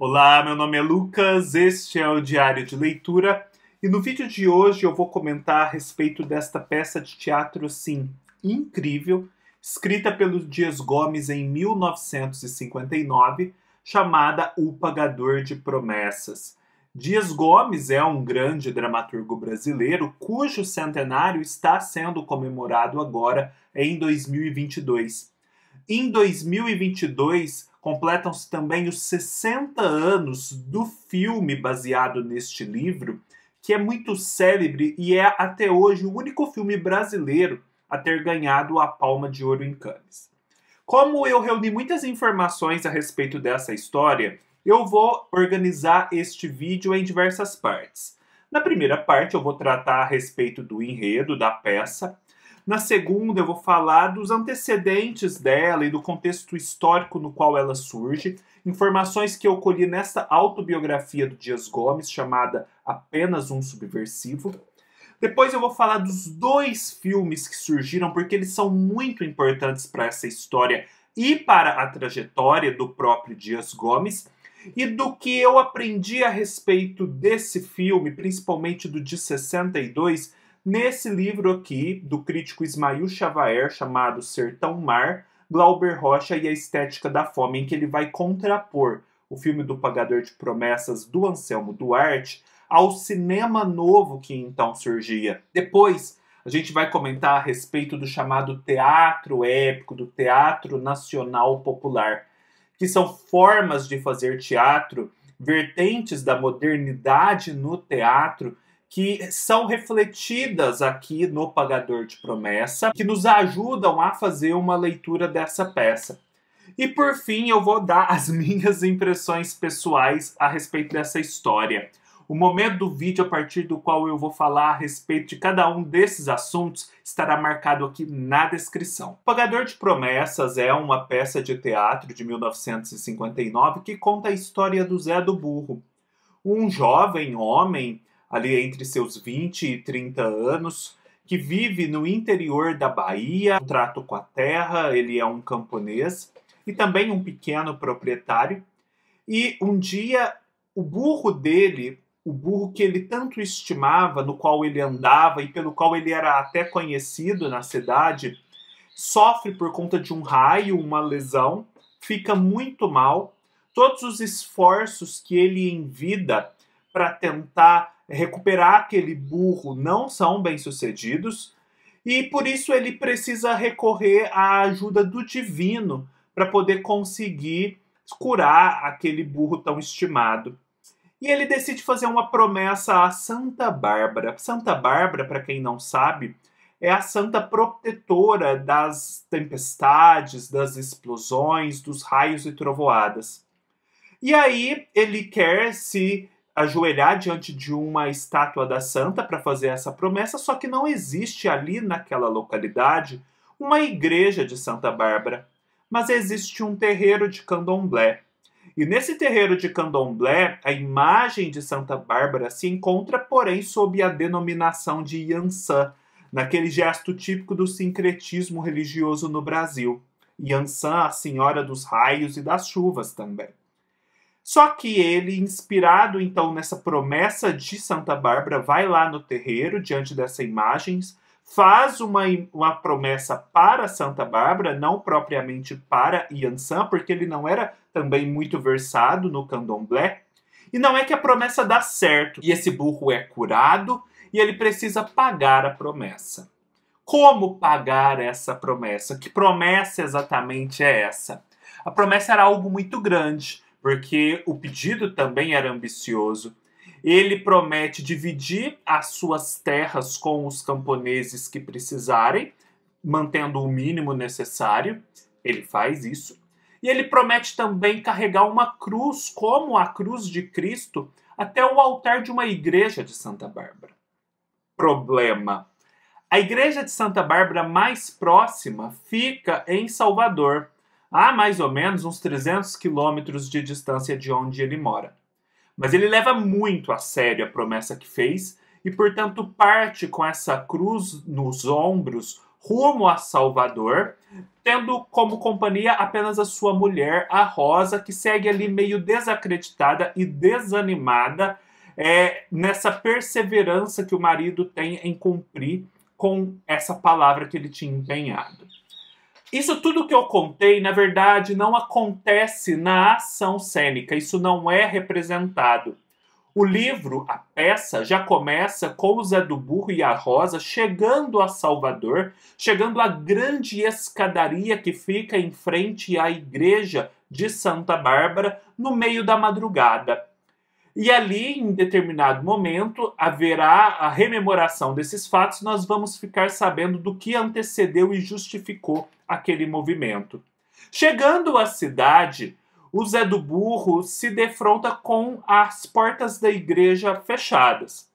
Olá, meu nome é Lucas, este é o Diário de Leitura e no vídeo de hoje eu vou comentar a respeito desta peça de teatro, sim, incrível, escrita pelo Dias Gomes em 1959, chamada O Pagador de Promessas. Dias Gomes é um grande dramaturgo brasileiro cujo centenário está sendo comemorado agora em 2022. Em 2022, completam-se também os 60 anos do filme baseado neste livro, que é muito célebre e é até hoje o único filme brasileiro a ter ganhado a Palma de Ouro em Cannes. Como eu reuni muitas informações a respeito dessa história, eu vou organizar este vídeo em diversas partes. Na primeira parte, eu vou tratar a respeito do enredo da peça. Na segunda, eu vou falar dos antecedentes dela e do contexto histórico no qual ela surge, informações que eu colhi nessa autobiografia do Dias Gomes, chamada Apenas um Subversivo. Depois eu vou falar dos dois filmes que surgiram, porque eles são muito importantes para essa história e para a trajetória do próprio Dias Gomes, e do que eu aprendi a respeito desse filme, principalmente do de 62, nesse livro aqui, do crítico Ismail Chavaer, chamado Sertão Mar, Glauber Rocha e a Estética da Fome, em que ele vai contrapor o filme do Pagador de Promessas do Anselmo Duarte ao cinema novo que então surgia. Depois, a gente vai comentar a respeito do chamado teatro épico, do teatro nacional popular, que são formas de fazer teatro, vertentes da modernidade no teatro, que são refletidas aqui no Pagador de Promessa, que nos ajudam a fazer uma leitura dessa peça. E por fim, eu vou dar as minhas impressões pessoais a respeito dessa história. O momento do vídeo a partir do qual eu vou falar a respeito de cada um desses assuntos estará marcado aqui na descrição. O Pagador de Promessas é uma peça de teatro de 1959 que conta a história do Zé do Burro, um jovem homem ali entre seus 20 e 30 anos, que vive no interior da Bahia, um trato com a terra, ele é um camponês e também um pequeno proprietário. E um dia o burro dele, o burro que ele tanto estimava, no qual ele andava e pelo qual ele era até conhecido na cidade, sofre por conta de um raio, uma lesão, fica muito mal. Todos os esforços que ele envida para tentar recuperar aquele burro não são bem-sucedidos, e por isso ele precisa recorrer à ajuda do divino para poder conseguir curar aquele burro tão estimado. E ele decide fazer uma promessa a Santa Bárbara. Santa Bárbara, para quem não sabe, é a santa protetora das tempestades, das explosões, dos raios e trovoadas. E aí ele quer se ajoelhar diante de uma estátua da santa para fazer essa promessa, só que não existe ali naquela localidade uma igreja de Santa Bárbara, mas existe um terreiro de candomblé. E nesse terreiro de candomblé, a imagem de Santa Bárbara se encontra, porém, sob a denominação de Iansã, naquele gesto típico do sincretismo religioso no Brasil. Iansã, a senhora dos raios e das chuvas também. Só que ele, inspirado então nessa promessa de Santa Bárbara, vai lá no terreiro, diante dessas imagens, faz uma promessa para Santa Bárbara, não propriamente para Iansã, porque ele não era também muito versado no candomblé. E não é que a promessa dá certo, e esse burro é curado, e ele precisa pagar a promessa. Como pagar essa promessa? Que promessa exatamente é essa? A promessa era algo muito grande, porque o pedido também era ambicioso. Ele promete dividir as suas terras com os camponeses que precisarem, mantendo o mínimo necessário. Ele faz isso. E ele promete também carregar uma cruz, como a cruz de Cristo, até o altar de uma igreja de Santa Bárbara. Problema: a igreja de Santa Bárbara mais próxima fica em Salvador, a mais ou menos uns 300 quilômetros de distância de onde ele mora. Mas ele leva muito a sério a promessa que fez e, portanto, parte com essa cruz nos ombros rumo a Salvador, tendo como companhia apenas a sua mulher, a Rosa, que segue ali meio desacreditada e desanimada nessa perseverança que o marido tem em cumprir com essa palavra que ele tinha empenhado. Isso tudo que eu contei, na verdade, não acontece na ação cênica, isso não é representado. O livro, a peça, já começa com o Zé do Burro e a Rosa chegando a Salvador, chegando à grande escadaria que fica em frente à igreja de Santa Bárbara, no meio da madrugada. E ali, em determinado momento, haverá a rememoração desses fatos, nós vamos ficar sabendo do que antecedeu e justificou aquele movimento. Chegando à cidade, o Zé do Burro se defronta com as portas da igreja fechadas.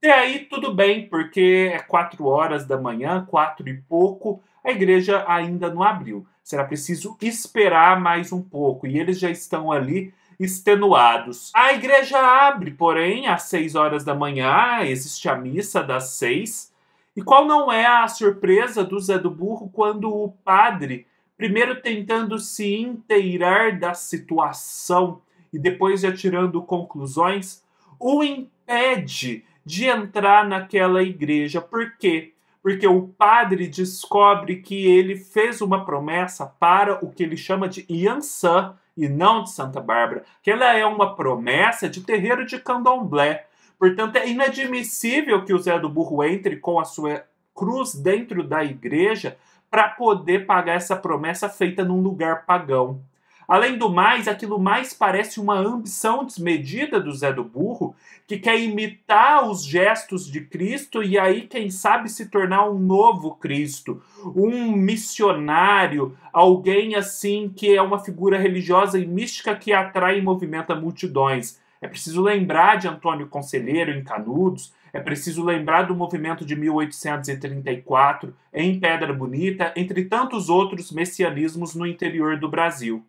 E aí tudo bem, porque é 4 horas da manhã, 4 e pouco, a igreja ainda não abriu. Será preciso esperar mais um pouco, e eles já estão ali extenuados. A igreja abre, porém, às 6 horas da manhã, existe a missa das 6. E qual não é a surpresa do Zé do Burro quando o padre, primeiro tentando se inteirar da situação e depois já tirando conclusões, o impede de entrar naquela igreja. Por quê? Porque o padre descobre que ele fez uma promessa para o que ele chama de Iansã, e não de Santa Bárbara, que ela é uma promessa de terreiro de candomblé. Portanto, é inadmissível que o Zé do Burro entre com a sua cruz dentro da igreja para poder pagar essa promessa feita num lugar pagão. Além do mais, aquilo mais parece uma ambição desmedida do Zé do Burro, que quer imitar os gestos de Cristo e aí, quem sabe, se tornar um novo Cristo, um missionário, alguém assim que é uma figura religiosa e mística que atrai e movimenta multidões. É preciso lembrar de Antônio Conselheiro em Canudos, é preciso lembrar do movimento de 1834 em Pedra Bonita, entre tantos outros messianismos no interior do Brasil.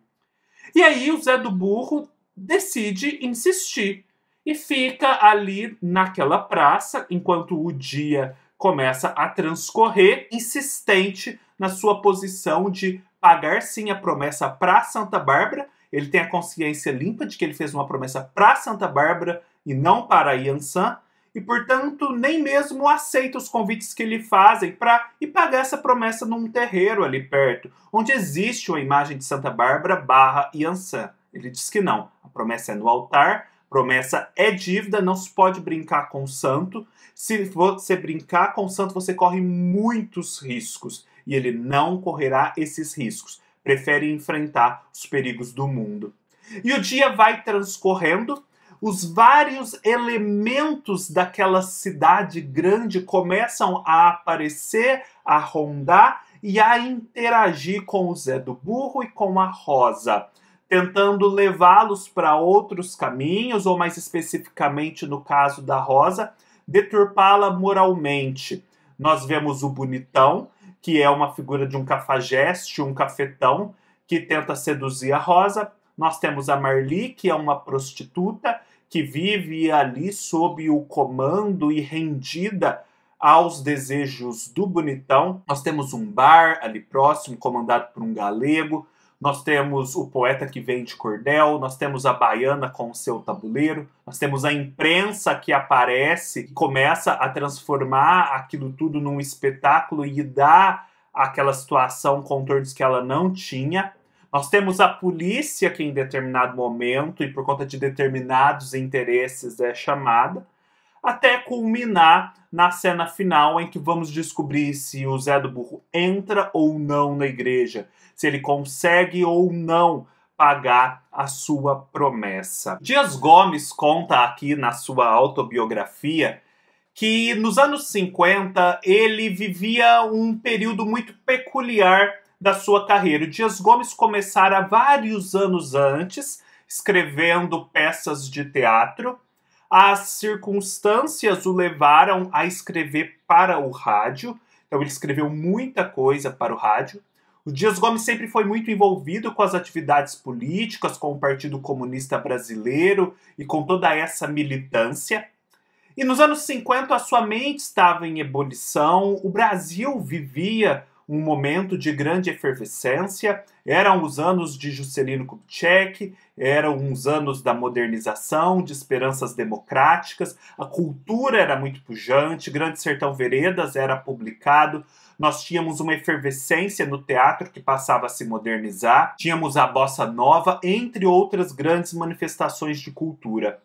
E aí o Zé do Burro decide insistir e fica ali naquela praça enquanto o dia começa a transcorrer, insistente na sua posição de pagar sim a promessa para Santa Bárbara. Ele tem a consciência limpa de que ele fez uma promessa para Santa Bárbara e não para Iansã, e, portanto, nem mesmo aceita os convites que lhe fazem para ir pagar essa promessa num terreiro ali perto, onde existe uma imagem de Santa Bárbara / Iansã. Ele diz que não, a promessa é no altar, promessa é dívida, não se pode brincar com o santo. Se você brincar com o santo, você corre muitos riscos, e ele não correrá esses riscos. Prefere enfrentar os perigos do mundo. E o dia vai transcorrendo, os vários elementos daquela cidade grande começam a aparecer, a rondar e a interagir com o Zé do Burro e com a Rosa, tentando levá-los para outros caminhos, ou mais especificamente no caso da Rosa, deturpá-la moralmente. Nós vemos o Bonitão, que é uma figura de um cafajeste, um cafetão, que tenta seduzir a Rosa. Nós temos a Marli, que é uma prostituta, que vive ali sob o comando e rendida aos desejos do Bonitão. Nós temos um bar ali próximo, comandado por um galego. Nós temos o poeta que vende cordel, nós temos a baiana com o seu tabuleiro, nós temos a imprensa que aparece e começa a transformar aquilo tudo num espetáculo e dá àquela situação contornos que ela não tinha. Nós temos a polícia que em determinado momento e por conta de determinados interesses é chamada, até culminar na cena final em que vamos descobrir se o Zé do Burro entra ou não na igreja, se ele consegue ou não pagar a sua promessa. Dias Gomes conta aqui na sua autobiografia que nos anos 50 ele vivia um período muito peculiar da sua carreira. O Dias Gomes começara vários anos antes, escrevendo peças de teatro. As circunstâncias o levaram a escrever para o rádio, então ele escreveu muita coisa para o rádio. O Dias Gomes sempre foi muito envolvido com as atividades políticas, com o Partido Comunista Brasileiro e com toda essa militância. E nos anos 50 a sua mente estava em ebulição, o Brasil vivia um momento de grande efervescência, eram os anos de Juscelino Kubitschek, eram os anos da modernização, de esperanças democráticas, a cultura era muito pujante, Grande Sertão Veredas era publicado, nós tínhamos uma efervescência no teatro que passava a se modernizar, tínhamos a Bossa Nova, entre outras grandes manifestações de cultura.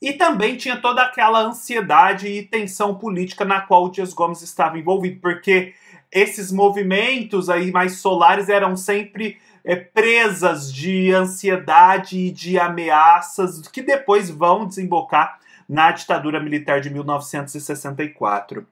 E também tinha toda aquela ansiedade e tensão política na qual o Dias Gomes estava envolvido, porque esses movimentos aí mais solares eram sempre presas de ansiedade e de ameaças que depois vão desembocar na ditadura militar de 1964.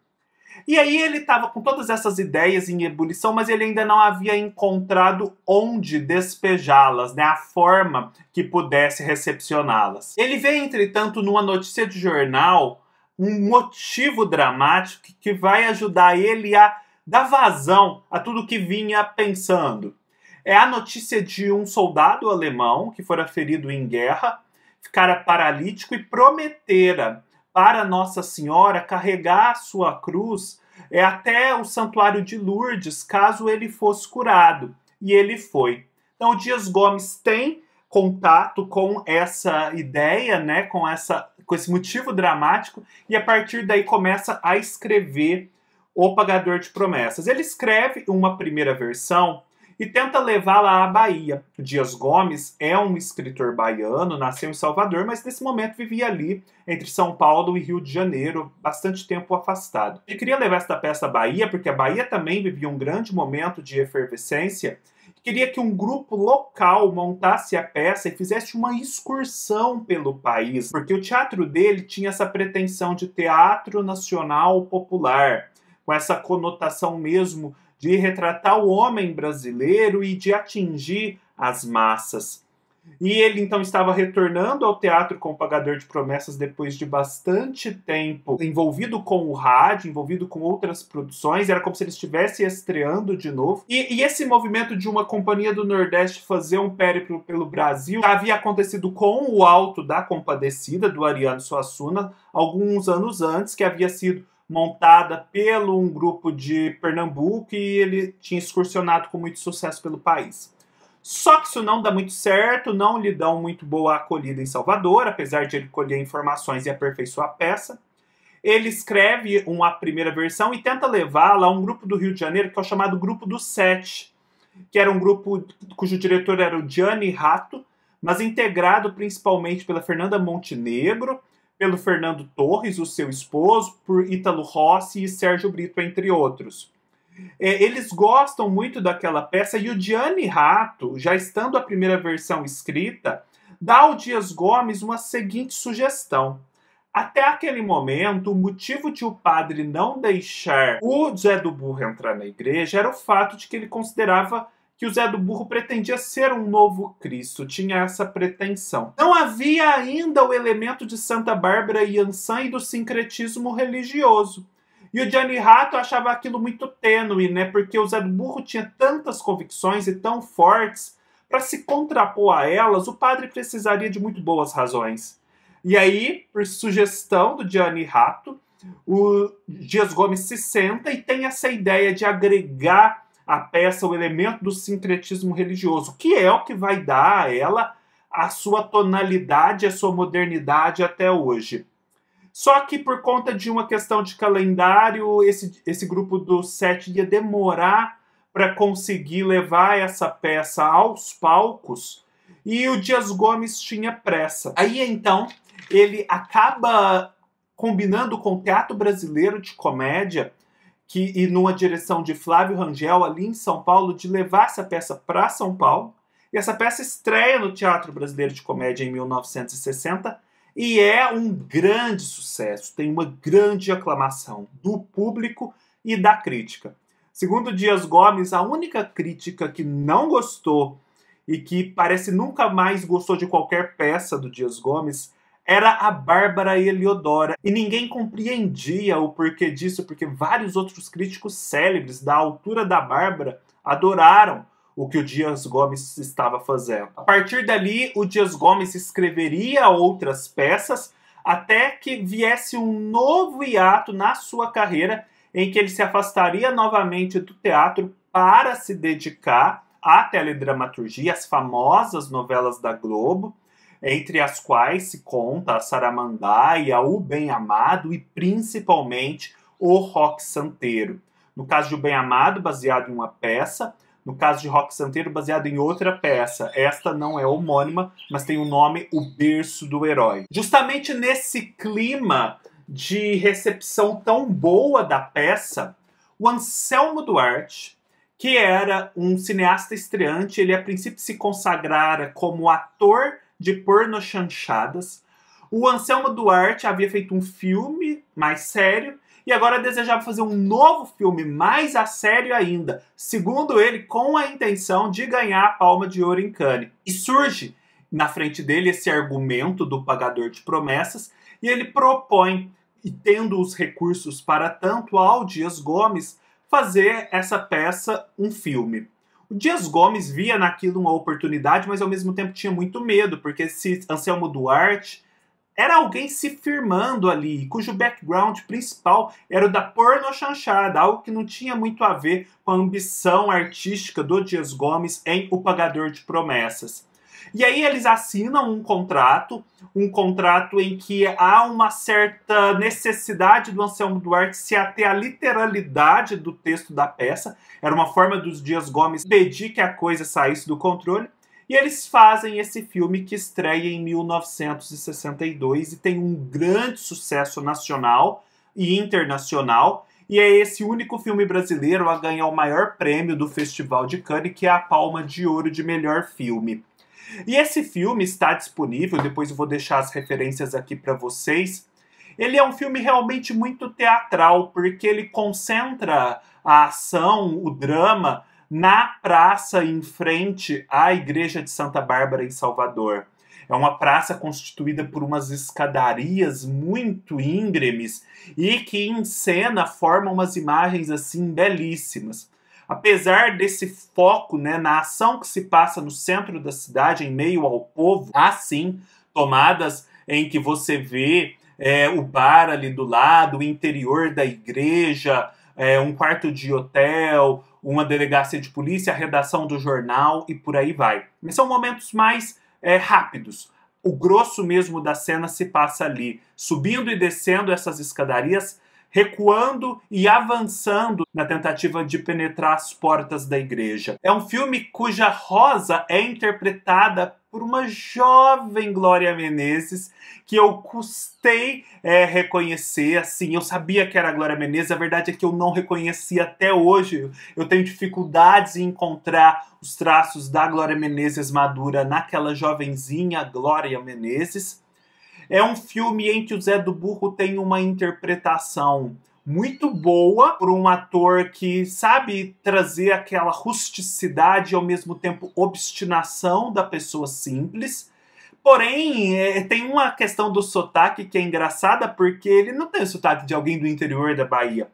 E aí ele estava com todas essas ideias em ebulição, mas ele ainda não havia encontrado onde despejá-las, né? A forma que pudesse recepcioná-las. Ele vê, entretanto, numa notícia de jornal, um motivo dramático que vai ajudar ele a dar vazão a tudo que vinha pensando. É a notícia de um soldado alemão que fora ferido em guerra, ficara paralítico e prometera para Nossa Senhora carregar sua cruz até o Santuário de Lourdes, caso ele fosse curado. E ele foi. Então o Dias Gomes tem contato com essa ideia, né, com esse motivo dramático, e a partir daí começa a escrever O Pagador de Promessas. Ele escreve uma primeira versão e tenta levá-la à Bahia. O Dias Gomes é um escritor baiano, nasceu em Salvador, mas nesse momento vivia ali, entre São Paulo e Rio de Janeiro, bastante tempo afastado. Ele queria levar esta peça à Bahia, porque a Bahia também vivia um grande momento de efervescência, queria que um grupo local montasse a peça e fizesse uma excursão pelo país, porque o teatro dele tinha essa pretensão de teatro nacional popular, com essa conotação mesmo de retratar o homem brasileiro e de atingir as massas. E ele então estava retornando ao teatro com O Pagador de Promessas depois de bastante tempo envolvido com o rádio, envolvido com outras produções, era como se ele estivesse estreando de novo. E esse movimento de uma companhia do Nordeste fazer um périplo pelo Brasil havia acontecido com o Alto da Compadecida, do Ariano Suassuna, alguns anos antes, que havia sido montada pelo um grupo de Pernambuco e ele tinha excursionado com muito sucesso pelo país. Só que isso não dá muito certo, não lhe dão muito boa acolhida em Salvador, apesar de ele colher informações e aperfeiçoar a peça. Ele escreve uma primeira versão e tenta levá-la a um grupo do Rio de Janeiro que é o chamado Grupo dos Sete, que era um grupo cujo diretor era o Gianni Ratto, mas integrado principalmente pela Fernanda Montenegro, pelo Fernando Torres, o seu esposo, por Ítalo Rossi e Sérgio Brito, entre outros. Eles gostam muito daquela peça e o Gianni Ratto, já estando a primeira versão escrita, dá ao Dias Gomes uma seguinte sugestão. Até aquele momento, o motivo de o padre não deixar o Zé do Burro entrar na igreja era o fato de que ele considerava que o Zé do Burro pretendia ser um novo Cristo, tinha essa pretensão. Não havia ainda o elemento de Santa Bárbara Yansan e do sincretismo religioso. E o Gianni Ratto achava aquilo muito tênue, né? Porque o Zé do Burro tinha tantas convicções e tão fortes, para se contrapor a elas, o padre precisaria de muito boas razões. E aí, por sugestão do Gianni Ratto, o Dias Gomes se senta e tem essa ideia de agregar a peça o elemento do sincretismo religioso, que é o que vai dar a ela a sua tonalidade, a sua modernidade até hoje. Só que por conta de uma questão de calendário, esse grupo dos Sete ia demorar para conseguir levar essa peça aos palcos e o Dias Gomes tinha pressa. Aí então ele acaba combinando com o Teatro Brasileiro de Comédia e numa direção de Flávio Rangel, ali em São Paulo, de levar essa peça para São Paulo. E essa peça estreia no Teatro Brasileiro de Comédia em 1960 e é um grande sucesso, tem uma grande aclamação do público e da crítica. Segundo Dias Gomes, a única crítica que não gostou e que parece nunca mais gostou de qualquer peça do Dias Gomes era a Bárbara Heliodora. E ninguém compreendia o porquê disso, porque vários outros críticos célebres da altura da Bárbara adoraram o que o Dias Gomes estava fazendo. A partir dali, o Dias Gomes escreveria outras peças, até que viesse um novo hiato na sua carreira, em que ele se afastaria novamente do teatro para se dedicar à teledramaturgia, às famosas novelas da Globo, entre as quais se conta a Saramandaia, O Bem Amado e principalmente O Roque Santeiro. No caso de O Bem Amado, baseado em uma peça, no caso de Roque Santeiro, baseado em outra peça. Esta não é homônima, mas tem o nome O Berço do Herói. Justamente nesse clima de recepção tão boa da peça, o Anselmo Duarte, que era um cineasta estreante, ele a princípio se consagrara como ator de pornochanchadas. O Anselmo Duarte havia feito um filme mais sério e agora desejava fazer um novo filme mais a sério ainda, segundo ele, com a intenção de ganhar a Palma de Ouro em Cannes. E surge na frente dele esse argumento do pagador de promessas e ele propõe, e tendo os recursos para tanto, ao Dias Gomes fazer essa peça um filme. O Dias Gomes via naquilo uma oportunidade, mas ao mesmo tempo tinha muito medo, porque esse Anselmo Duarte era alguém se firmando ali, cujo background principal era o da pornochanchada, algo que não tinha muito a ver com a ambição artística do Dias Gomes em O Pagador de Promessas. E aí eles assinam um contrato em que há uma certa necessidade do Anselmo Duarte se ater à literalidade do texto da peça. Era uma forma dos Dias Gomes pedir que a coisa saísse do controle. E eles fazem esse filme que estreia em 1962 e tem um grande sucesso nacional e internacional. E é esse único filme brasileiro a ganhar o maior prêmio do Festival de Cannes, que é a Palma de Ouro de melhor filme. E esse filme está disponível, depois eu vou deixar as referências aqui para vocês. Ele é um filme realmente muito teatral, porque ele concentra a ação, o drama, na praça em frente à Igreja de Santa Bárbara, em Salvador. É uma praça constituída por umas escadarias muito íngremes e que em cena formam umas imagens assim belíssimas. Apesar desse foco, né, na ação que se passa no centro da cidade, em meio ao povo, há sim tomadas em que você vê o bar ali do lado, o interior da igreja, um quarto de hotel, uma delegacia de polícia, a redação do jornal e por aí vai. Mas são momentos mais rápidos. O grosso mesmo da cena se passa ali, subindo e descendo essas escadarias, recuando e avançando na tentativa de penetrar as portas da igreja. É um filme cuja Rosa é interpretada por uma jovem Glória Menezes, que eu custei reconhecer, assim, eu sabia que era a Glória Menezes, a verdade é que eu não reconhecia até hoje, eu tenho dificuldades em encontrar os traços da Glória Menezes madura naquela jovenzinha Glória Menezes. É um filme em que o Zé do Burro tem uma interpretação muito boa por um ator que sabe trazer aquela rusticidade e ao mesmo tempo obstinação da pessoa simples. Porém, tem uma questão do sotaque que é engraçada porque ele não tem o sotaque de alguém do interior da Bahia.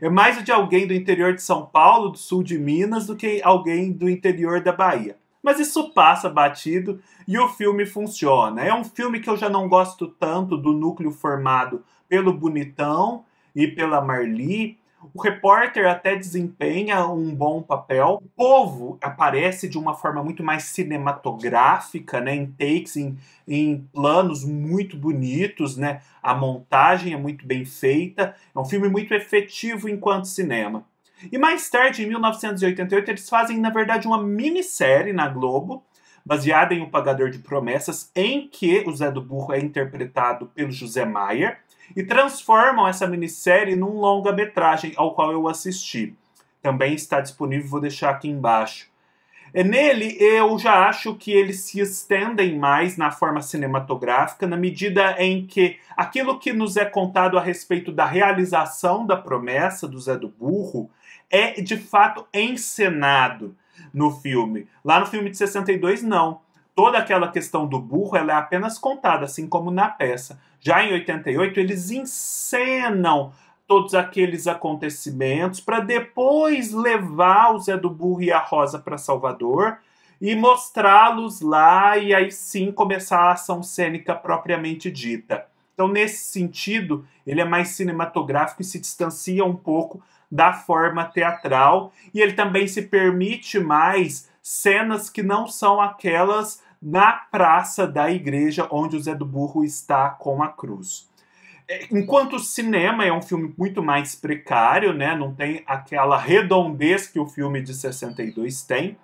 É mais o de alguém do interior de São Paulo, do sul de Minas, do que alguém do interior da Bahia. Mas isso passa batido e o filme funciona. É um filme que eu já não gosto tanto do núcleo formado pelo Bonitão e pela Marli. O repórter até desempenha um bom papel. O povo aparece de uma forma muito mais cinematográfica, né? Em takes, em planos muito bonitos, né? A montagem é muito bem feita. É um filme muito efetivo enquanto cinema. E mais tarde, em 1988, eles fazem, na verdade, uma minissérie na Globo, baseada em O Pagador de Promessas, em que o Zé do Burro é interpretado pelo José Maier, e transformam essa minissérie num longa-metragem, ao qual eu assisti. Também está disponível, vou deixar aqui embaixo. Nele, eu já acho que eles se estendem mais na forma cinematográfica, na medida em que aquilo que nos é contado a respeito da realização da promessa do Zé do Burro é, de fato, encenado no filme. Lá no filme de 62, não. Toda aquela questão do burro ela é apenas contada, assim como na peça. Já em 88, eles encenam todos aqueles acontecimentos para depois levar o Zé do Burro e a Rosa para Salvador e mostrá-los lá e aí sim começar a ação cênica propriamente dita. Então, nesse sentido, ele é mais cinematográfico e se distancia um pouco da forma teatral, e ele também se permite mais cenas que não são aquelas na praça da igreja onde o Zé do Burro está com a cruz. Enquanto o cinema é um filme muito mais precário, né? Não tem aquela redondez que o filme de 62 tem,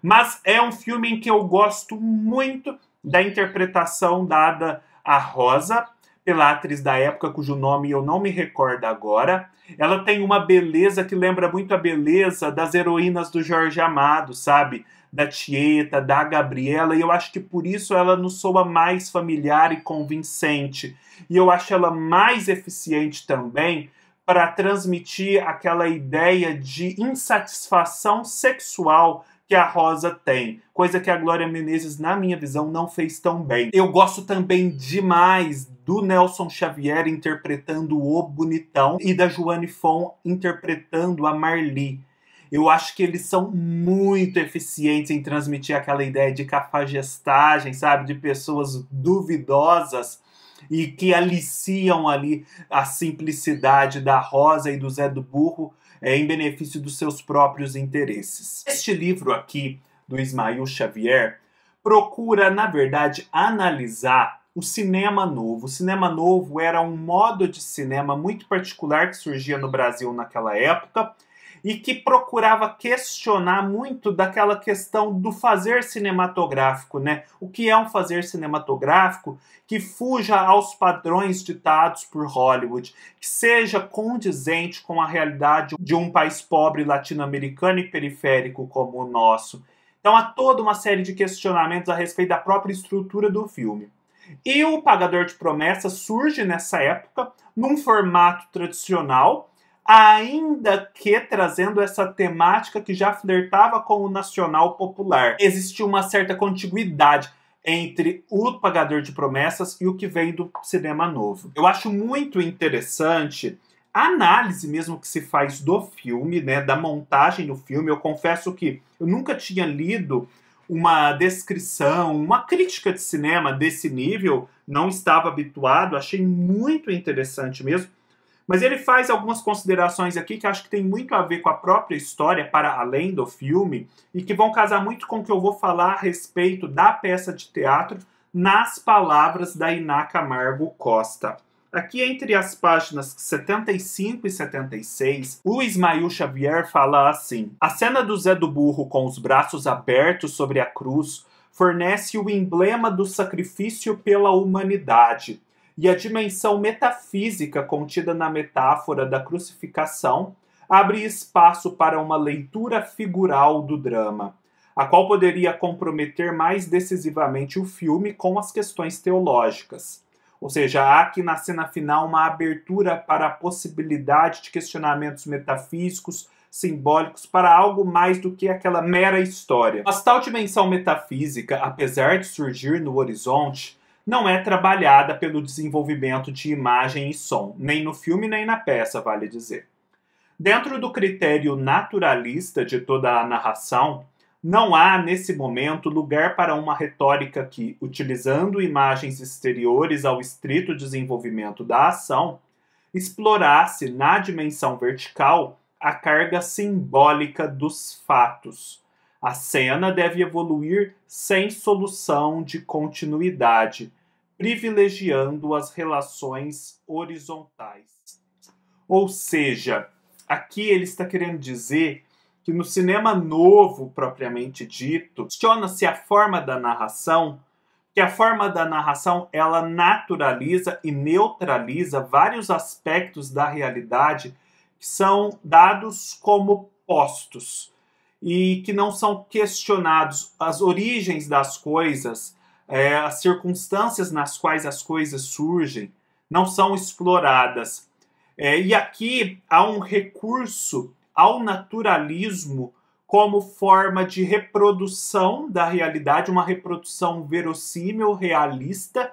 mas é um filme em que eu gosto muito da interpretação dada à Rosa, pela atriz da época, cujo nome eu não me recordo agora. Ela tem uma beleza que lembra muito a beleza das heroínas do Jorge Amado, sabe? Da Tieta, da Gabriela, e eu acho que por isso ela nos soa mais familiar e convincente. E eu acho ela mais eficiente também para transmitir aquela ideia de insatisfação sexual que a Rosa tem, coisa que a Glória Menezes, na minha visão, não fez tão bem. Eu gosto também demais do Nelson Xavier interpretando o Bonitão e da Joane Fon interpretando a Marli. Eu acho que eles são muito eficientes em transmitir aquela ideia de cafajestagem, sabe? De pessoas duvidosas e que aliciam ali a simplicidade da Rosa e do Zé do Burro em benefício dos seus próprios interesses. Este livro aqui, do Ismael Xavier, procura, na verdade, analisar o cinema novo. O cinema novo era um modo de cinema muito particular que surgia no Brasil naquela época, e que procurava questionar muito daquela questão do fazer cinematográfico, né? O que é um fazer cinematográfico que fuja aos padrões ditados por Hollywood, que seja condizente com a realidade de um país pobre latino-americano e periférico como o nosso. Então há toda uma série de questionamentos a respeito da própria estrutura do filme. E o Pagador de Promessas surge nessa época, num formato tradicional, ainda que trazendo essa temática que já flertava com o nacional popular. Existiu uma certa contiguidade entre o Pagador de Promessas e o que vem do cinema novo. Eu acho muito interessante a análise mesmo que se faz do filme, né, da montagem do filme. Eu confesso que eu nunca tinha lido uma descrição, uma crítica de cinema desse nível, não estava habituado, achei muito interessante mesmo. Mas ele faz algumas considerações aqui que acho que tem muito a ver com a própria história, para além do filme, e que vão casar muito com o que eu vou falar a respeito da peça de teatro nas palavras da Iná Camargo Costa. Aqui entre as páginas 75 e 76, o Ismael Xavier fala assim: a cena do Zé do Burro com os braços abertos sobre a cruz fornece o emblema do sacrifício pela humanidade, e a dimensão metafísica contida na metáfora da crucificação abre espaço para uma leitura figural do drama, a qual poderia comprometer mais decisivamente o filme com as questões teológicas. Ou seja, há aqui na cena final uma abertura para a possibilidade de questionamentos metafísicos, simbólicos, para algo mais do que aquela mera história. Mas tal dimensão metafísica, apesar de surgir no horizonte, não é trabalhada pelo desenvolvimento de imagem e som, nem no filme nem na peça, vale dizer. Dentro do critério naturalista de toda a narração, não há, nesse momento, lugar para uma retórica que, utilizando imagens exteriores ao estrito desenvolvimento da ação, explorasse, na dimensão vertical, a carga simbólica dos fatos. A cena deve evoluir sem solução de continuidade, privilegiando as relações horizontais. Ou seja, aqui ele está querendo dizer que no cinema novo, propriamente dito, questiona-se a forma da narração, que a forma da narração ela naturaliza e neutraliza vários aspectos da realidade que são dados como postos e que não são questionados. As origens das coisas, as circunstâncias nas quais as coisas surgem, não são exploradas. E aqui há um recurso ao naturalismo como forma de reprodução da realidade, uma reprodução verossímil, realista,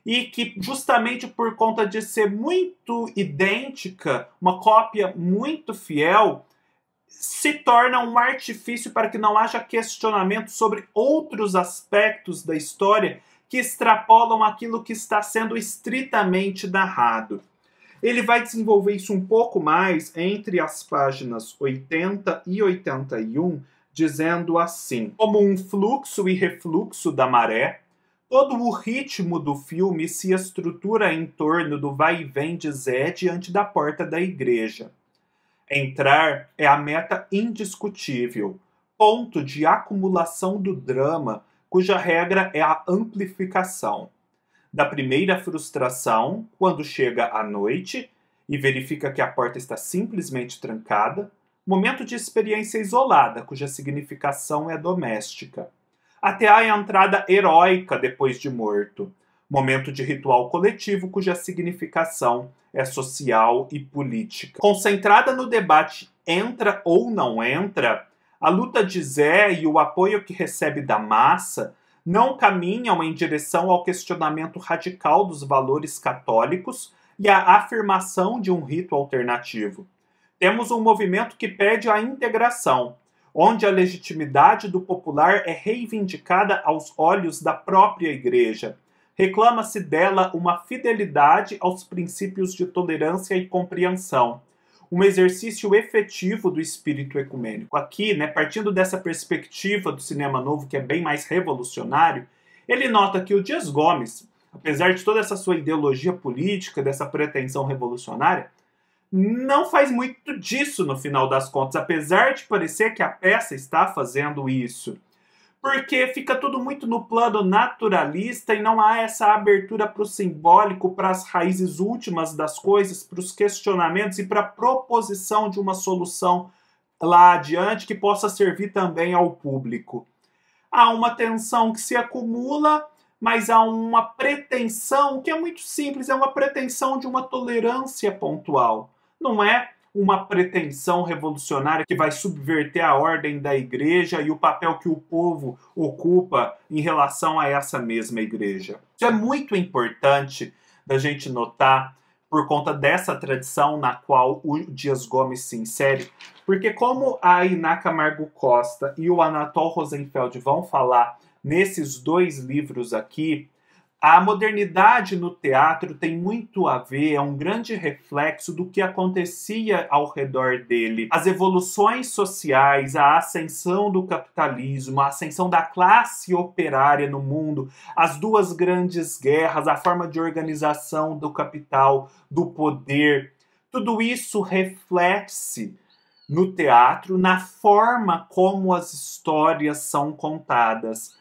e que justamente por conta de ser muito idêntica, uma cópia muito fiel, se torna um artifício para que não haja questionamento sobre outros aspectos da história que extrapolam aquilo que está sendo estritamente narrado. Ele vai desenvolver isso um pouco mais entre as páginas 80 e 81, dizendo assim: como um fluxo e refluxo da maré, todo o ritmo do filme se estrutura em torno do vai e vem de Zé diante da porta da igreja. Entrar é a meta indiscutível, ponto de acumulação do drama, cuja regra é a amplificação. Da primeira frustração, quando chega à noite e verifica que a porta está simplesmente trancada, momento de experiência isolada, cuja significação é doméstica, até a entrada heróica depois de morto, momento de ritual coletivo cuja significação é social e política. Concentrada no debate entra ou não entra, a luta de Zé e o apoio que recebe da massa não caminham em direção ao questionamento radical dos valores católicos e à afirmação de um rito alternativo. Temos um movimento que pede a integração, onde a legitimidade do popular é reivindicada aos olhos da própria Igreja. Reclama-se dela uma fidelidade aos princípios de tolerância e compreensão, um exercício efetivo do espírito ecumênico. Aqui, partindo dessa perspectiva do cinema novo, que é bem mais revolucionário, ele nota que o Dias Gomes, apesar de toda essa sua ideologia política, dessa pretensão revolucionária, não faz muito disso no final das contas, apesar de parecer que a peça está fazendo isso. Porque fica tudo muito no plano naturalista e não há essa abertura para o simbólico, para as raízes últimas das coisas, para os questionamentos e para a proposição de uma solução lá adiante que possa servir também ao público. Há uma tensão que se acumula, mas há uma pretensão que é muito simples, é uma pretensão de uma tolerância pontual. Não é uma pretensão revolucionária que vai subverter a ordem da igreja e o papel que o povo ocupa em relação a essa mesma igreja. Isso é muito importante da gente notar por conta dessa tradição na qual o Dias Gomes se insere, porque como a Iná Camargo Costa e o Anatol Rosenfeld vão falar nesses dois livros aqui, a modernidade no teatro tem muito a ver, é um grande reflexo do que acontecia ao redor dele. As evoluções sociais, a ascensão do capitalismo, a ascensão da classe operária no mundo, as duas grandes guerras, a forma de organização do capital, do poder, tudo isso reflete-se no teatro, na forma como as histórias são contadas.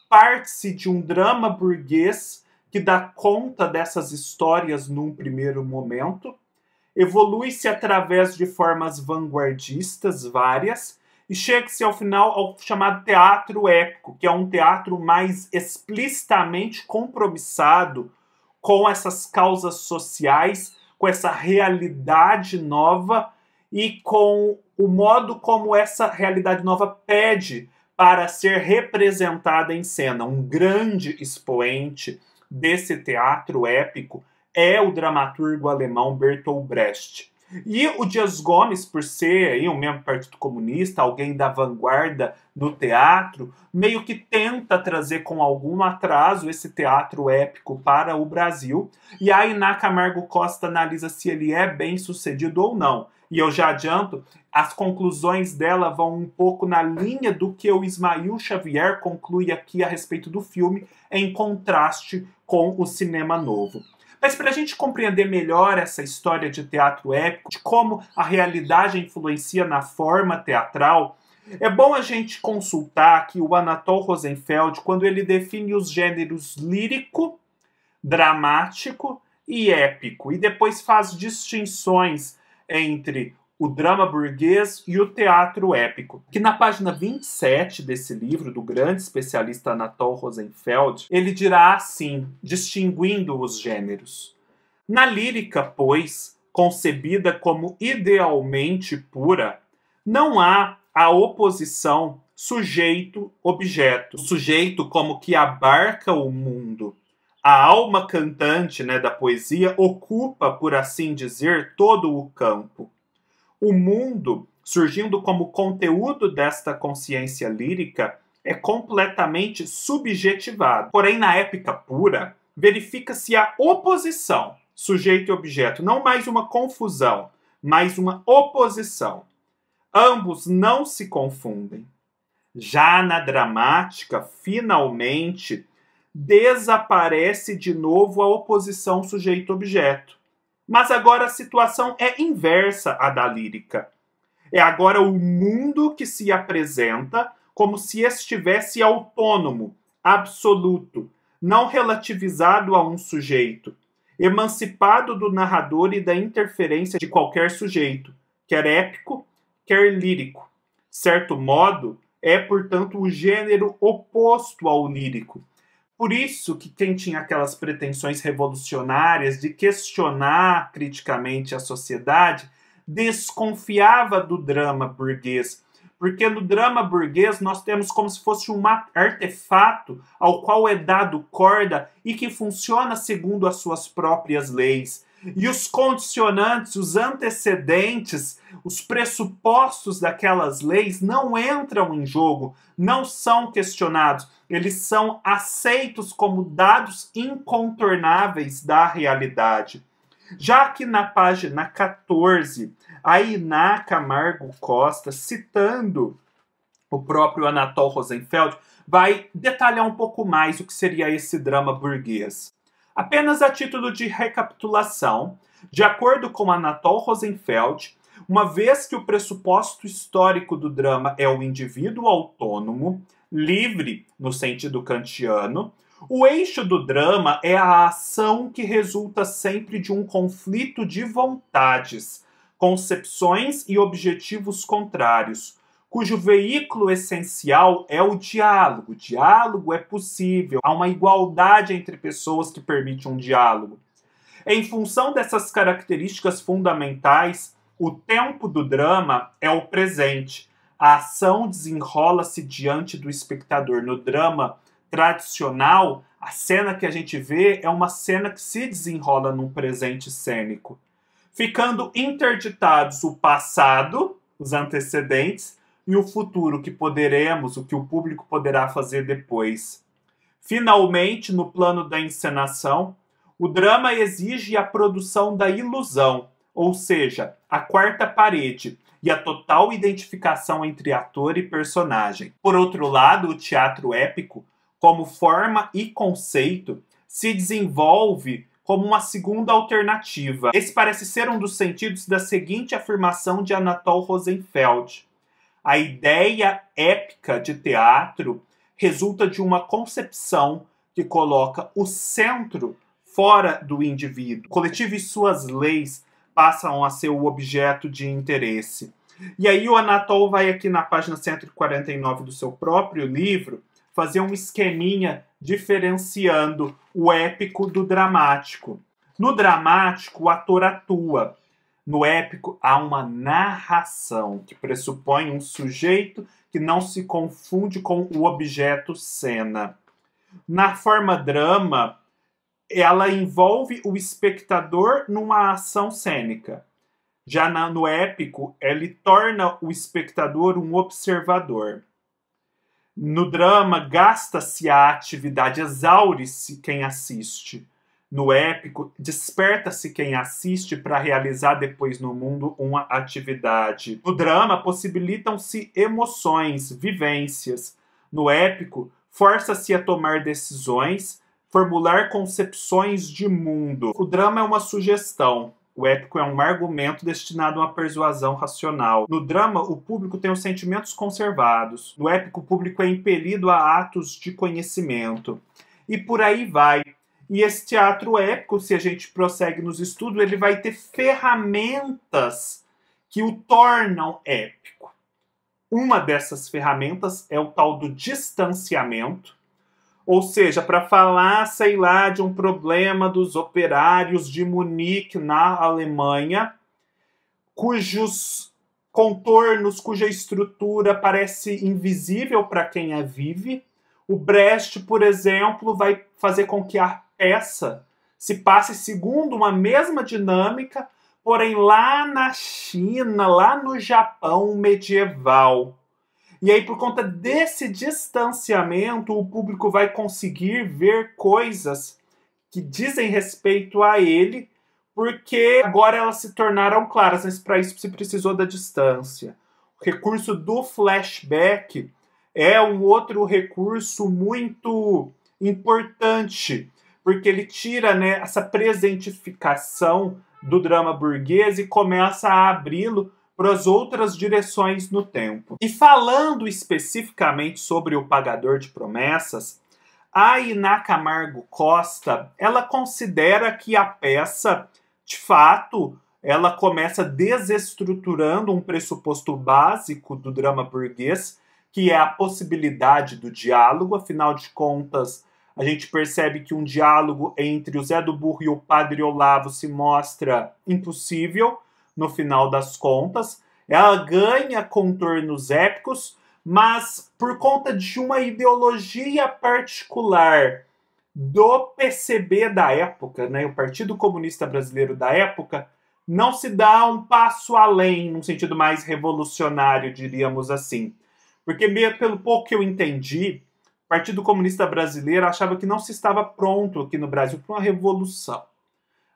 Parte-se de um drama burguês que dá conta dessas histórias num primeiro momento, evolui-se através de formas vanguardistas várias e chega-se ao final ao chamado teatro épico, que é um teatro mais explicitamente compromissado com essas causas sociais, com essa realidade nova e com o modo como essa realidade nova pede para ser representada em cena. Um grande expoente desse teatro épico é o dramaturgo alemão Bertolt Brecht. E o Dias Gomes, por ser aí um membro do Partido Comunista, alguém da vanguarda no teatro, meio que tenta trazer com algum atraso esse teatro épico para o Brasil. E a Iná Camargo Costa analisa se ele é bem sucedido ou não. E eu já adianto, as conclusões dela vão um pouco na linha do que o Ismael Xavier conclui aqui a respeito do filme, em contraste com o cinema novo. Mas para a gente compreender melhor essa história de teatro épico, de como a realidade influencia na forma teatral, é bom a gente consultar aqui o Anatol Rosenfeld quando ele define os gêneros lírico, dramático e épico, e depois faz distinções entre o drama burguês e o teatro épico. Que na página 27 desse livro, do grande especialista Anatol Rosenfeld, ele dirá assim, distinguindo os gêneros. Na lírica, pois, concebida como idealmente pura, não há a oposição sujeito-objeto. O sujeito como que abarca o mundo. A alma cantante, da poesia ocupa, por assim dizer, todo o campo. O mundo, surgindo como conteúdo desta consciência lírica, é completamente subjetivado. Porém, na épica pura, verifica-se a oposição, sujeito e objeto, não mais uma confusão, mas uma oposição. Ambos não se confundem. Já na dramática, finalmente, desaparece de novo a oposição sujeito-objeto. Mas agora a situação é inversa à da lírica. É agora o mundo que se apresenta como se estivesse autônomo, absoluto, não relativizado a um sujeito, emancipado do narrador e da interferência de qualquer sujeito, quer épico, quer lírico. Certo modo, é, portanto, o gênero oposto ao lírico. Por isso que quem tinha aquelas pretensões revolucionárias de questionar criticamente a sociedade desconfiava do drama burguês, porque no drama burguês nós temos como se fosse um artefato ao qual é dado corda e que funciona segundo as suas próprias leis. E os condicionantes, os antecedentes, os pressupostos daquelas leis não entram em jogo, não são questionados. Eles são aceitos como dados incontornáveis da realidade. Já que na página 14, a Iná Camargo Costa, citando o próprio Anatole Rosenfeld, vai detalhar um pouco mais o que seria esse drama burguês. Apenas a título de recapitulação, de acordo com Anatole Rosenfeld, uma vez que o pressuposto histórico do drama é o indivíduo autônomo, livre no sentido kantiano, o eixo do drama é a ação que resulta sempre de um conflito de vontades, concepções e objetivos contrários, cujo veículo essencial é o diálogo. O diálogo é possível, há uma igualdade entre pessoas que permite um diálogo. Em função dessas características fundamentais, o tempo do drama é o presente. A ação desenrola-se diante do espectador. No drama tradicional, a cena que a gente vê é uma cena que se desenrola num presente cênico, ficando interditados o passado, os antecedentes, e o futuro, que poderemos, o que o público poderá fazer depois. Finalmente, no plano da encenação, o drama exige a produção da ilusão, ou seja, a quarta parede, e a total identificação entre ator e personagem. Por outro lado, o teatro épico, como forma e conceito, se desenvolve como uma segunda alternativa. Esse parece ser um dos sentidos da seguinte afirmação de Anatole Rosenfeld: a ideia épica de teatro resulta de uma concepção que coloca o centro fora do indivíduo. O coletivo e suas leis passam a ser o objeto de interesse. E aí o Anatole vai aqui na página 149 do seu próprio livro fazer um esqueminha diferenciando o épico do dramático. No dramático, o ator atua. No épico, há uma narração que pressupõe um sujeito que não se confunde com o objeto cena. Na forma drama, ela envolve o espectador numa ação cênica. Já no épico, ele torna o espectador um observador. No drama, gasta-se a atividade, exaure-se quem assiste. No épico, desperta-se quem assiste para realizar depois no mundo uma atividade. No drama, possibilitam-se emoções, vivências. No épico, força-se a tomar decisões, formular concepções de mundo. O drama é uma sugestão. O épico é um argumento destinado a uma persuasão racional. No drama, o público tem os sentimentos conservados. No épico, o público é impelido a atos de conhecimento. E por aí vai. E esse teatro épico, se a gente prossegue nos estudos, ele vai ter ferramentas que o tornam épico. Uma dessas ferramentas é o tal do distanciamento, ou seja, para falar, sei lá, de um problema dos operários de Munique, na Alemanha, cujos contornos, cuja estrutura parece invisível para quem a vive, o Brecht, por exemplo, vai fazer com que a peça se passe segundo uma mesma dinâmica, porém lá na China, lá no Japão medieval. E aí, por conta desse distanciamento, o público vai conseguir ver coisas que dizem respeito a ele, porque agora elas se tornaram claras, mas para isso se precisou da distância. O recurso do flashback é um outro recurso muito importante, porque ele tira, né, essa presentificação do drama burguês e começa a abri-lo para as outras direções no tempo. E falando especificamente sobre O Pagador de Promessas, a Iná Camargo Costa, ela considera que a peça, de fato, ela começa desestruturando um pressuposto básico do drama burguês, que é a possibilidade do diálogo. Afinal de contas, a gente percebe que um diálogo entre o Zé do Burro e o Padre Olavo se mostra impossível, no final das contas. Ela ganha contornos épicos, mas por conta de uma ideologia particular do PCB da época, né, o Partido Comunista Brasileiro da época, não se dá um passo além, num sentido mais revolucionário, diríamos assim. Porque, pelo pouco que eu entendi, o Partido Comunista Brasileiro achava que não se estava pronto aqui no Brasil para uma revolução.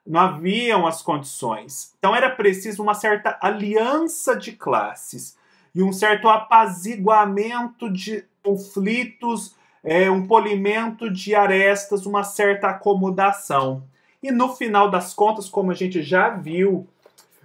Não haviam as condições. Então era preciso uma certa aliança de classes e um certo apaziguamento de conflitos, um polimento de arestas, uma certa acomodação. E no final das contas, como a gente já viu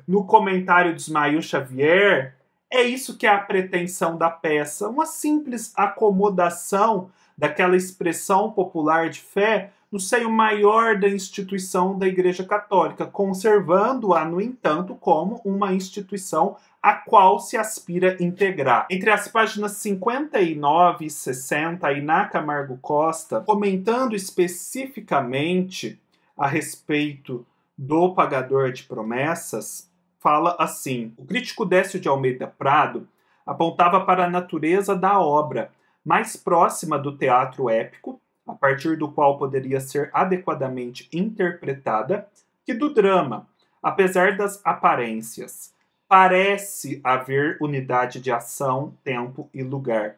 no comentário de Ismael Xavier, é isso que é a pretensão da peça, uma simples acomodação daquela expressão popular de fé no seio maior da instituição da Igreja Católica, conservando-a, no entanto, como uma instituição a qual se aspira integrar. Entre as páginas 59 e 60, Iná Camargo Costa, comentando especificamente a respeito do Pagador de Promessas, fala assim: o crítico Décio de Almeida Prado apontava para a natureza da obra, mais próxima do teatro épico, a partir do qual poderia ser adequadamente interpretada, que do drama, apesar das aparências. Parece haver unidade de ação, tempo e lugar,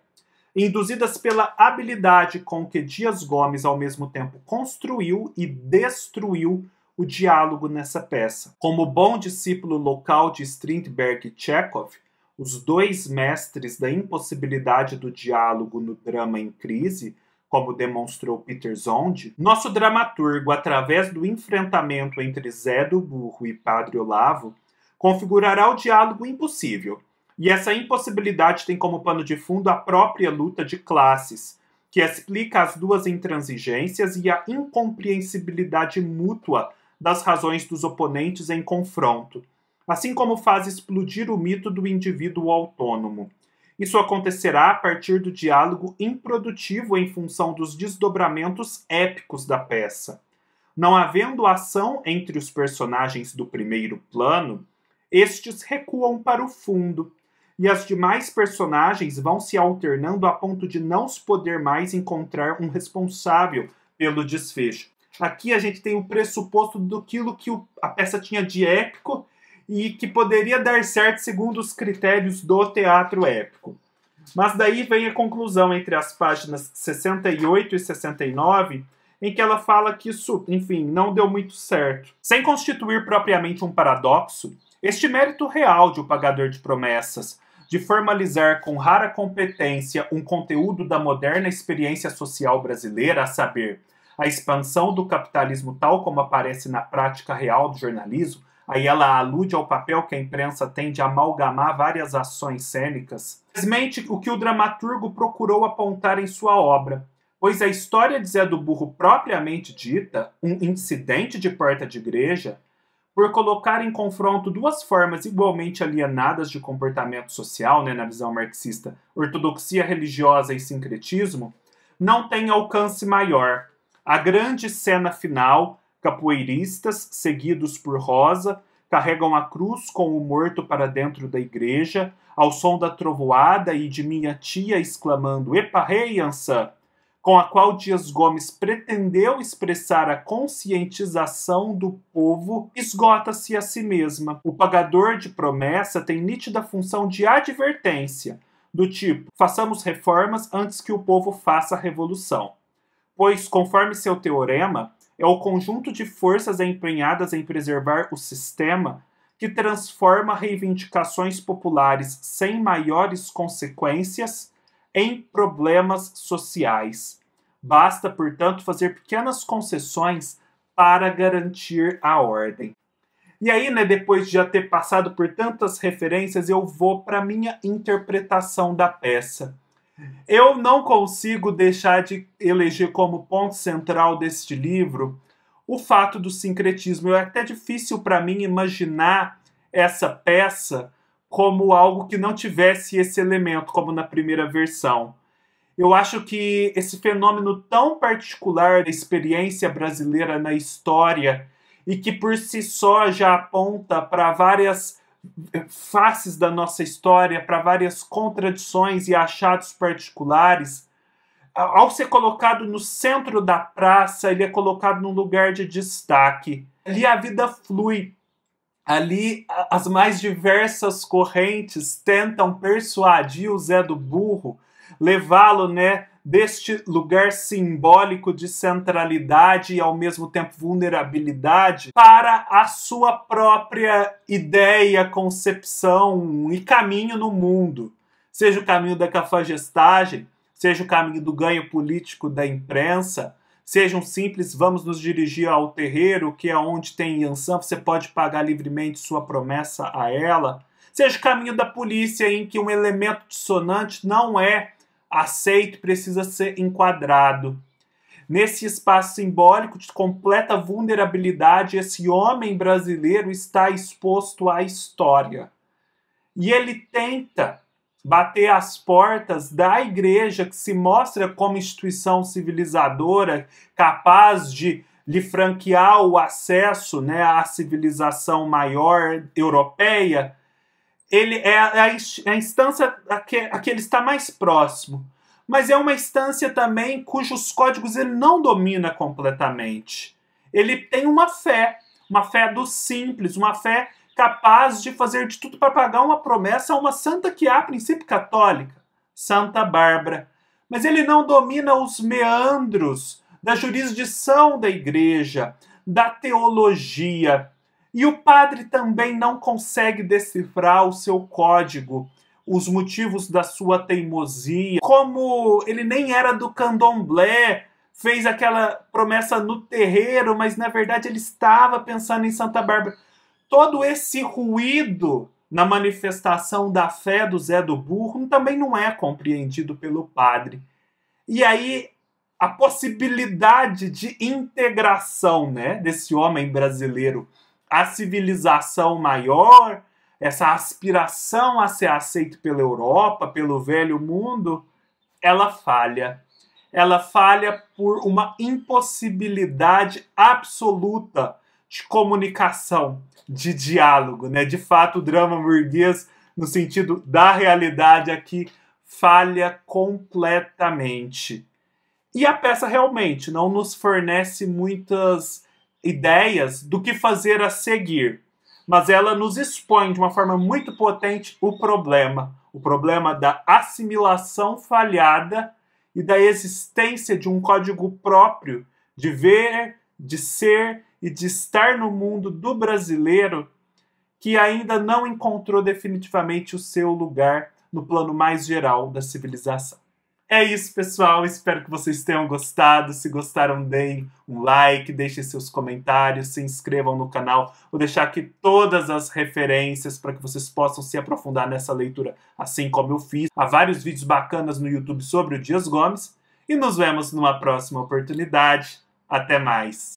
induzidas pela habilidade com que Dias Gomes ao mesmo tempo construiu e destruiu o diálogo nessa peça. Como bom discípulo local de Strindberg e Chekhov, os dois mestres da impossibilidade do diálogo no drama em crise, como demonstrou Peter Zonde, nosso dramaturgo, através do enfrentamento entre Zé do Burro e Padre Olavo, configurará o diálogo impossível. E essa impossibilidade tem como pano de fundo a própria luta de classes, que explica as duas intransigências e a incompreensibilidade mútua das razões dos oponentes em confronto, assim como faz explodir o mito do indivíduo autônomo. Isso acontecerá a partir do diálogo improdutivo em função dos desdobramentos épicos da peça. Não havendo ação entre os personagens do primeiro plano, estes recuam para o fundo, e as demais personagens vão se alternando a ponto de não se poder mais encontrar um responsável pelo desfecho. Aqui a gente tem o pressuposto daquilo que a peça tinha de épico e que poderia dar certo segundo os critérios do teatro épico. Mas daí vem a conclusão entre as páginas 68 e 69, em que ela fala que isso, enfim, não deu muito certo. Sem constituir propriamente um paradoxo, este mérito real de O Pagador de Promessas, de formalizar com rara competência um conteúdo da moderna experiência social brasileira, a saber, a expansão do capitalismo tal como aparece na prática real do jornalismo, aí ela alude ao papel que a imprensa tem de amalgamar várias ações cênicas, simplesmente o que o dramaturgo procurou apontar em sua obra, pois a história de Zé do Burro propriamente dita, um incidente de porta de igreja, por colocar em confronto duas formas igualmente alienadas de comportamento social, né, na visão marxista, ortodoxia religiosa e sincretismo, não tem alcance maior. A grande cena final, capoeiristas, seguidos por Rosa, carregam a cruz com o morto para dentro da igreja, ao som da trovoada e de minha tia exclamando "Epa, rei, Ançã", com a qual Dias Gomes pretendeu expressar a conscientização do povo, esgota-se a si mesma. O Pagador de Promessa tem nítida função de advertência, do tipo: façamos reformas antes que o povo faça a revolução. Pois, conforme seu teorema, é o conjunto de forças empenhadas em preservar o sistema que transforma reivindicações populares sem maiores consequências em problemas sociais. Basta, portanto, fazer pequenas concessões para garantir a ordem. E aí, né, depois de já ter passado por tantas referências, eu vou para a minha interpretação da peça. Eu não consigo deixar de eleger como ponto central deste livro o fato do sincretismo. É até difícil para mim imaginar essa peça como algo que não tivesse esse elemento, como na primeira versão. Eu acho que esse fenômeno tão particular da experiência brasileira na história e que por si só já aponta para várias faces da nossa história, para várias contradições e achados particulares, ao ser colocado no centro da praça, ele é colocado num lugar de destaque. Ali a vida flui. Ali as mais diversas correntes tentam persuadir o Zé do Burro, levá-lo, né, deste lugar simbólico de centralidade e ao mesmo tempo vulnerabilidade para a sua própria ideia, concepção e caminho no mundo. Seja o caminho da cafajestagem, seja o caminho do ganho político da imprensa, seja um simples vamos nos dirigir ao terreiro, que é onde tem Yansan, você pode pagar livremente sua promessa a ela, seja o caminho da polícia, em que um elemento dissonante não é aceito, precisa ser enquadrado. Nesse espaço simbólico de completa vulnerabilidade, esse homem brasileiro está exposto à história. E ele tenta bater as portas da igreja, que se mostra como instituição civilizadora, capaz de lhe franquear o acesso, né, à civilização maior europeia. Ele é a instância a que ele está mais próximo, mas é uma instância também cujos códigos ele não domina completamente. Ele tem uma fé do simples, uma fé capaz de fazer de tudo para pagar uma promessa a uma santa que é, a princípio, católica, Santa Bárbara. Mas ele não domina os meandros da jurisdição da igreja, da teologia. E o padre também não consegue decifrar o seu código, os motivos da sua teimosia. Como ele nem era do candomblé, fez aquela promessa no terreiro, mas na verdade ele estava pensando em Santa Bárbara. Todo esse ruído na manifestação da fé do Zé do Burro também não é compreendido pelo padre. E aí a possibilidade de integração, né, desse homem brasileiro à civilização maior, essa aspiração a ser aceito pela Europa, pelo velho mundo, ela falha. Ela falha por uma impossibilidade absoluta de comunicação, de diálogo, né? De fato, o drama burguês, no sentido da realidade aqui, falha completamente. E a peça realmente não nos fornece muitas ideias do que fazer a seguir, mas ela nos expõe de uma forma muito potente o problema da assimilação falhada e da existência de um código próprio de ver, de ser e de estar no mundo do brasileiro que ainda não encontrou definitivamente o seu lugar no plano mais geral da civilização. É isso, pessoal. Espero que vocês tenham gostado. Se gostaram, deem um like, deixem seus comentários, se inscrevam no canal. Vou deixar aqui todas as referências para que vocês possam se aprofundar nessa leitura, assim como eu fiz. Há vários vídeos bacanas no YouTube sobre o Dias Gomes. E nos vemos numa próxima oportunidade. Até mais!